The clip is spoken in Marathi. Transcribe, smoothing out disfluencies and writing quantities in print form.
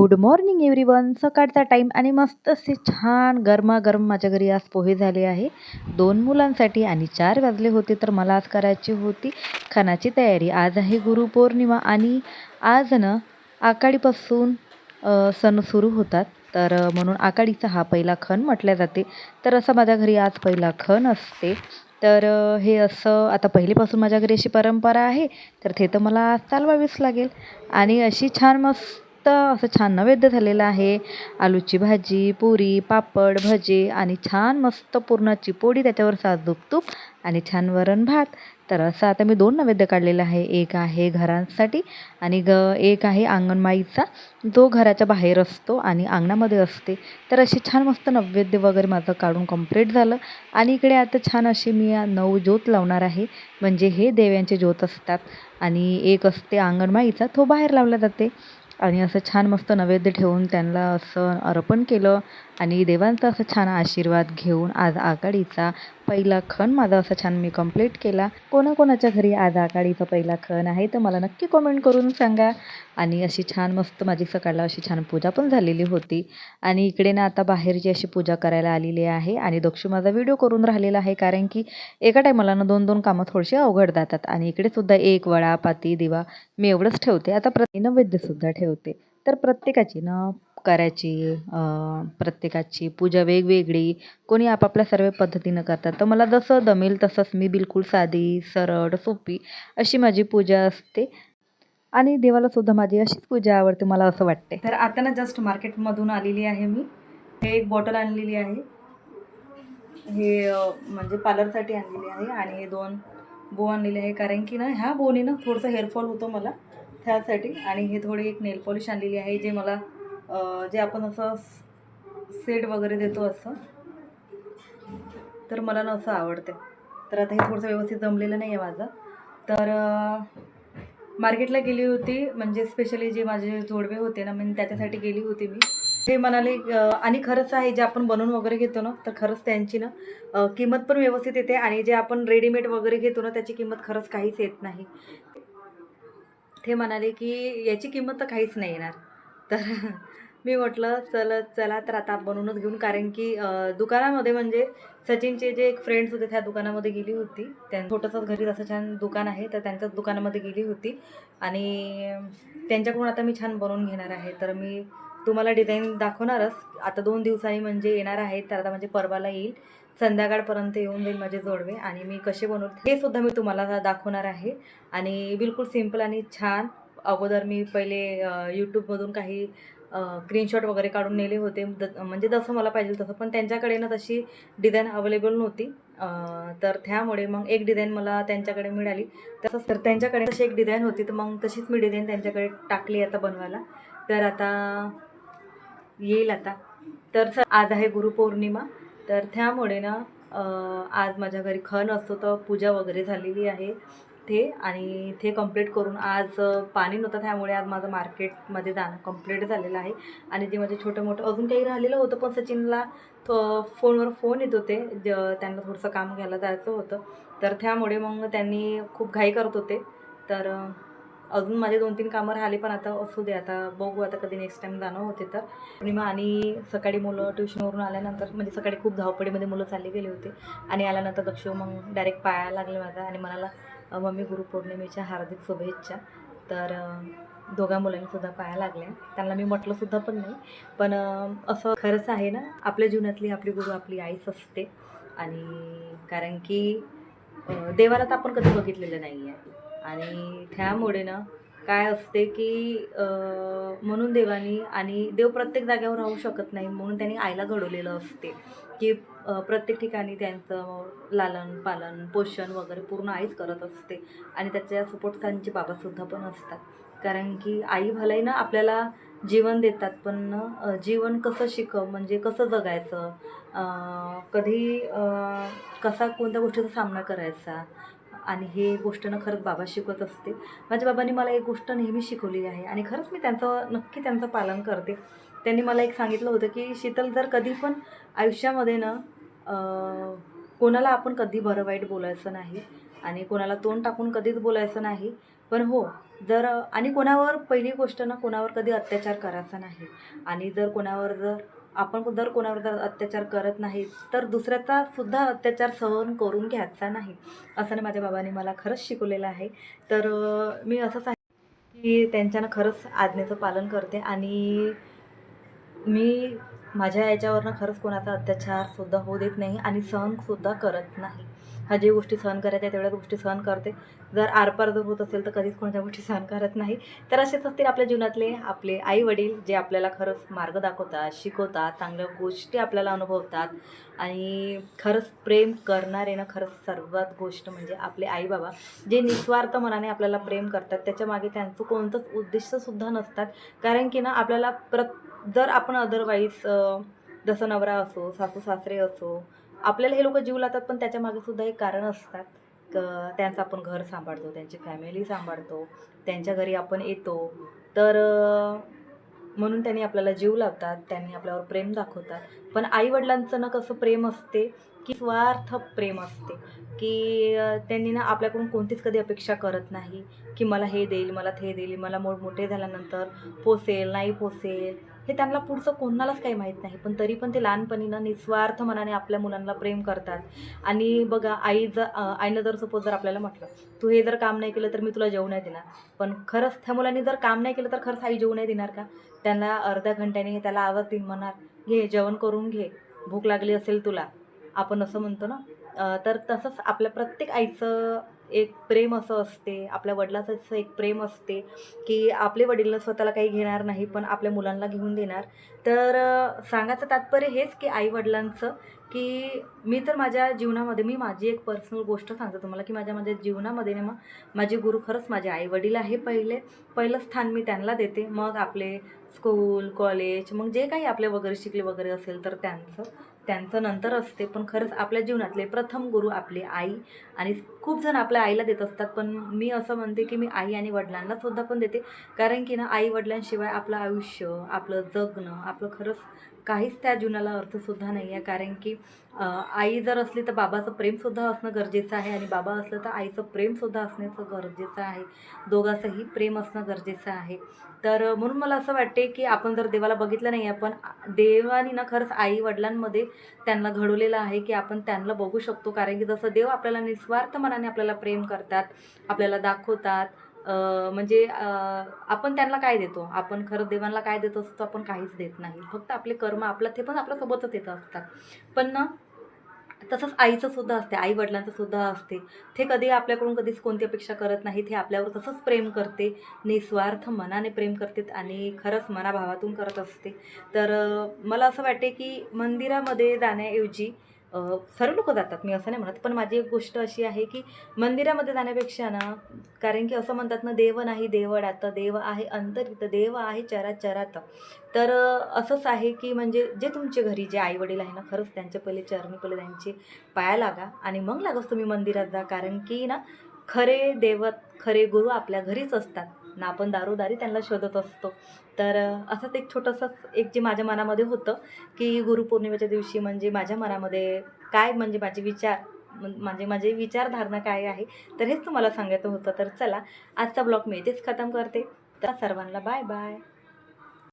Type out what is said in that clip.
Good morning everyone. सकाळचा टाईम आणि मस्त असे छान गरमागरम माझ्या घरी आज पोहे झाले आहे 2 मुलांसाठी आणि 4 वाजले होते. तर मला आज करायची होती खाण्याची तयारी. आज आहे गुरुपौर्णिमा आणि आज ना आकाडीपासून सण सुरू होतात. तर म्हणून आकाडीचा हा पहिला खण म्हटल्या जाते. तर असं माझ्या घरी आज पहिला खण असते. तर हे असं आता पहिलीपासून माझ्या घरी अशी परंपरा आहे. तर ते तर मला आज चालवावीच लागेल. आणि अशी छान मस्त असं छान नैवेद्य झालेलं आहे. आलूची भाजी, पुरी, पापड, भजे आणि छान मस्त पुरणाची पोळी, त्याच्यावर साजूक तूप आणि छान वरण भात. तर असं आता मी 2 नैवेद्य काढलेला आहे. एक आहे घरांसाठी आणि एक आहे अंगणमाईचा, जो घराच्या बाहेर असतो आणि अंगणामध्ये असते. तर अशी छान मस्त नैवेद्य वगैरे माझं काढून कंप्लीट झालं. आणि इकडे आता छान अशी मी 9 ज्योत लावणार आहे. म्हणजे हे देव्यांचे ज्योत असतात आणि एक असते अंगणमाईचा, तो बाहेर लावला जाते. आणि असं छान मस्त नैवेद्य ठेवून त्यांना असं अर्पण केलं आणि देवांचा असं छान आशीर्वाद घेऊन आज आकाडीचा पहिला खण माझा असा छान मी कंप्लीट केला. कोणाकोणाच्या घरी आज आकाडीचा पहिला खण आहे तर मला नक्की कमेंट करून सांगा. आणि अशी छान मस्त माझी सकाळला अशी छान पूजा पण झालेली होती. आणि इकडे ना आता बाहेरची अशी पूजा करायला आलेली आहे आणि दक्षू माझा व्हिडिओ करून राहिलेला आहे, कारण की एका टायमाला ना 2-2 कामं थोडीशी अवघड जातात. आणि इकडे सुद्धा एक वडा, पाती, दिवा मी एवढंच ठेवते. आता नैवेद्यसुद्धा ठेवते. तर प्रत्येकाची ना करायची प्रत्येकाची पूजा वेगवेगळी, कोणी आपापल्या सर्व पद्धतीनं करतात. तर मला जसं जमेल तसंच मी बिलकुल साधी, सरळ, सोपी अशी माझी पूजा असते. आणि देवाला सुद्धा माझी अशीच पूजा आवडते, मला असं वाटते. तर आता ना जस्ट मार्केटमधून आलेली आहे मी. हे एक बॉटल आणलेली आहे. हे म्हणजे पार्लरसाठी आणलेली आहे. आणि हे 2 बो आणलेले आहे, कारण की ना ह्या बोने ना थोडंसं हेअरफॉल होतो मला, त्यासाठी. आणि हे थोडी एक नेल पॉलिश आणलेली आहे, जे मला जे आपण असं सेट वगैरे देतो असं, तर मला ना असं आवडते. तर आता हे थोडंसं व्यवस्थित जमलेलं नाही आहे माझं. तर मार्केटला गेली होती, म्हणजे स्पेशली जे माझे जोडवे होते ना, मी त्याच्यासाठी गेली होती मी. ते म्हणाले आणि खरंच आहे, जे आपण बनवून वगैरे घेतो ना, तर खरंच त्यांची ना किंमत पण व्यवस्थित येते. आणि जे आपण रेडीमेड वगैरे घेतो ना, त्याची किंमत खरंच काहीच येत नाही. ते म्हणाले की याची किंमत तर काहीच नाही येणार. तर मी म्हटलं चला तर आता बनवूनच घेऊन, कारण की दुकानामध्ये म्हणजे सचिनचे जे एक फ्रेंड्स होते त्या दुकानामध्ये गेली होती. छोटंसंच घरी असं छान दुकान आहे, तर त्यांच्याच दुकानामध्ये गेली होती आणि त्यांच्याकडून आता मी छान बनवून घेणार आहे. तर मी तुम्हाला डिझाईन दाखवणारच. आता 2 दिवसांनी म्हणजे येणार आहे. तर आता म्हणजे परवाला येईल, संध्याकाळपर्यंत येऊन जाईल माझे जोडवे. आणि मी कसे बनवते हे सुद्धा मी तुम्हाला दाखवणार आहे. आणि बिलकुल सिंपल आणि छान. अगोदर मी पहिले यूट्यूबमधून काही स्क्रीनशॉट वगैरे काढून नेले होते, म्हणजे जसं मला पाहिजे तसं. पण त्यांच्याकडे ना तशी डिझाईन अवेलेबल नव्हती. तर त्यामुळे मग एक डिझाईन मला त्यांच्याकडे मिळाली. तसंच तर त्यांच्याकडे तशी एक डिझाईन होती, तर मग तशीच मी डिझाईन त्यांच्याकडे टाकली आता बनवायला. तर आता येईल आता. तर आज आहे गुरुपौर्णिमा, तर त्यामुळे ना आज माझ्या घरी खण असतो, तर पूजा वगैरे झालेली आहे ते. आणि ते कंप्लीट करून आज पाणी नव्हतं, त्यामुळे आज माझं मार्केटमध्ये जाणं कंप्लीट झालेलं आहे. आणि जे माझे छोटं मोठं अजून काही राहिलेलं होतं, पण सचिनला फोनवर फोन येत होते, त्यांना थोडंसं काम घ्यायला जायचं होतं. तर त्यामुळे मग त्यांनी खूप घाई करत होते. तर अजून माझे 2-3 कामं राहिली, पण आता असू दे, आता बघू आता कधी नेक्स्ट टाईम जाणं होते तर. आणि सकाळी मुलं ट्युशनवरून आल्यानंतर, म्हणजे सकाळी खूप धावपळीमध्ये मुलं चालले गेले होते. आणि आल्यानंतर दक्ष मग डायरेक्ट पायाला लागले माझा आणि म्हणाला, मम्मी गुरुपौर्णिमेच्या हार्दिक शुभेच्छा. तर दोघा मुलांनीसुद्धा पाया लागल्या. त्यांना मी म्हटलंसुद्धा पण नाही. पण असं खरंच आहे ना, आपल्या जीवनातली आपली गुरु आपली आईच असते. आणि कारण की देवाला तर आपण कधी बघितलेलं नाही आहे. आणि त्यामुळे ना काय असते की म्हणून देवानी, आणि देव प्रत्येक जागेवर राहू शकत नाही, म्हणून त्यांनी आईला घडवलेलं असते की प्रत्येक ठिकाणी त्यांचं लालन पालन पोषण वगैरे पूर्ण आईच करत असते. आणि त्याच्या सपोर्ट त्यांचे बाबासुद्धा पण असतात, कारण की आई भलाई ना आपल्याला जीवन देतात, पण जीवन कसं म्हणजे कसं जगायचं, कधी कसा कोणत्या गोष्टीचा सामना करायचा, आणि हे गोष्ट ना खरंच बाबा शिकवत असते. माझ्या बाबांनी मला एक गोष्ट नेहमी शिकवलेली आहे आणि खरंच मी नक्की त्यांचं पालन करते. त्यांनी मला एक सांगितलं होतं की शीतल, जर कधी पण आयुष्यामध्ये ना कोणाला आपण कधी बरं वाईट बोलायचं नाही. आणि कोणाला तोंड टाकून कधीच बोलायचं नाही. पण हो, जर आणि कोणावर पहिली गोष्ट ना, कोणावर कधी अत्याचार करायचा नाही. आणि जर कोणावर जर अत्याचार करत नाही, तर दुसऱ्याचा सुद्धा अत्याचार सहन करून घ्यायचा नाही. असं ना माझ्या बाबांनी मला खरंच शिकवलेलं आहे. तर मी असंच आहे की त्यांच्यानं खरंच आज्ञेचं पालन करते आणि मी माझ्या याच्यावरनं खरंच कोणाचा अत्याचारसुद्धा होऊ देत नाही आणि सहनसुद्धा करत नाही. ह्या जे गोष्टी सहन करायच्या तेवढ्याच गोष्टी सहन करते. जर आरपार जर होत असेल तर कधीच कोणाच्या गोष्टी सहन करत नाही. तर असेच असतील आपल्या जीवनातले आपले आई-वडील जे आपल्याला खरंच मार्ग दाखवतात, शिकवतात, चांगल्या गोष्टी आपल्याला अनुभवतात आणि खरंच प्रेम करणारे ना खरंच सर्वात गोष्ट म्हणजे आपले आई-बाबा जे निस्वार्थ मनाने आपल्याला प्रेम करतात. त्याच्यामागे त्यांचं कोणतंच उद्दिष्टसुद्धा नसतात. कारण की ना आपल्याला जर आपण अदरवाईज जसं नवरा असो, सासू-सासरे असो, आपल्याला हे लोकं जीव लावतात, पण त्याच्यामागे सुद्धा एक कारण असतात. त्यांचं आपण घर सांभाळतो, त्यांची फॅमिली सांभाळतो, त्यांच्या घरी आपण येतो. तर म्हणून त्यांनी आपल्याला जीव लावतात, त्यांनी आपल्यावर प्रेम दाखवतात. पण आई-वडिलांचं ना कसं प्रेम असते, की स्वार्थ प्रेम असते, की त्यांनी ना आपल्याकडून कोणतीच कधी अपेक्षा करत नाही, की मला हे देईल, मला ते देईल, मला मोठे झाल्यानंतर पोसेल, नाही पोसेल, हे त्यांना पुढचं कोणालाच काही माहीत नाही. पण तरी पण ते लहानपणी ना निस्वार्थ मनाने आपल्या मुलांना प्रेम करतात. आणि बघा आईनं जर सपोज जर आपल्याला म्हटलं, "तू हे जर काम नाही केलं तर मी तुला जेवू नाही देणार." पण खरंच त्या मुलांनी जर काम नाही केलं तर खरंच आई जेवू नाही देणार का? त्यांना अर्ध्या घंट्याने त्याला आवाज देऊन म्हणणार, "घे जेवण करून घे, भूक लागली असेल तुला." आपण असं म्हणतो ना. तर तसंच आपल्या प्रत्येक आईचं एक प्रेम असं असते, आपल्या वडिलाचं असं एक प्रेम असते, की आपले वडील स्वतःला काही घेणार नाही, पण आपल्या मुलांना घेऊन देणार. तर सांगायचं तात्पर्य हेच की आई-वडिलांचं, की मी तर माझ्या जीवनामध्ये मी माझी एक पर्सनल गोष्ट सांगते तुम्हाला, की माझ्या माझ्या जीवनामध्ये ना मग माझे गुरु खरंच माझे आई-वडील आहे पहिलं स्थान मी त्यांना देते. मग आपले स्कूल, कॉलेज मग जे काही आपले वगैरे शिकले वगैरे असेल तर त्यांचं नंतर असते. पण खरंच आपल्या जीवनातले प्रथम गुरु आपली आई आणि खूप जण आपल्या आईला देत असतात. पण मी असं म्हणते, की मी आई आणि वडिलांनासुद्धा पण देते. कारण की ना आई-वडिलांशिवाय आपलं आयुष्य, आपलं जगणं, आपलं खरंच काहीच त्या जीवनाला अर्थसुद्धा नाही आहे. कारण की आई जर असली तर बाबाचं प्रेमसुद्धा असणं गरजेचं आहे आणि बाबा असलं तर आईचं प्रेमसुद्धा असण्याचं गरजेचं आहे. दोघांचंही प्रेम असणं गरजेचं आहे. तर म्हणून मला असं वाटते, की आपण जर देवाला बघितलं नाही आहे, पण देवाने ना खरंच आई-वडिलांमध्ये त्यांना घडवलेलं आहे, की आपण त्यांना बघू शकतो. कारण की जसं देव आपल्याला निस्वार्थ मनाने आपल्याला प्रेम करतात, आपल्याला दाखवतात. म्हणजे आपण त्यांना काय देतो? आपण खरं देवांना काय देत असतो? आपण काहीच देत नाही. फक्त आपले कर्म ते पण आपल्यासोबतच येत असतात. पण ना तसंच आईचं सुद्धा असते, आई-वडिलांचं सुद्धा असते. ते कधी आपल्याकडून कधीच कोणती अपेक्षा करत नाहीत. हे आपल्यावर तसंच प्रेम करते, निस्वार्थ मनाने प्रेम करते आणि खरंच मनाभावातून करत असते. तर मला असं वाटते, की मंदिरामध्ये जाण्याऐवजी सर्व लोकं जातात, मी असं नाही म्हणत. पण माझी एक गोष्ट अशी आहे, की मंदिरामध्ये जाण्यापेक्षा ना, कारण की असं म्हणतात ना, "देव नाही देवळात, देव आहे अंतरित, देव आहे चराचरात." तर असंच आहे, की म्हणजे जे तुमचे घरी जे आई-वडील आहे ना, खरंच त्यांच्या पहिले चरणी पहिले त्यांचे पाया लागा आणि मग लागच तुम्ही मंदिरात जा. कारण की ना, खरे दैवत, खरे गुरु आपल्या घरीच असतात ना, आपण दारोदारी त्यांना शोधत असतो. तर असंच एक छोटंसंच एक जे माझ्या मनामध्ये होतं, की गुरुपौर्णिमेच्या दिवशी म्हणजे माझ्या मनामध्ये काय म्हणजे माझे विचारधारणा काय आहे, तर हेच तुम्हाला सांगायचं होतं. तर चला, आजचा ब्लॉग मी इथेच खतम करते. तर सर्वांना बाय बाय.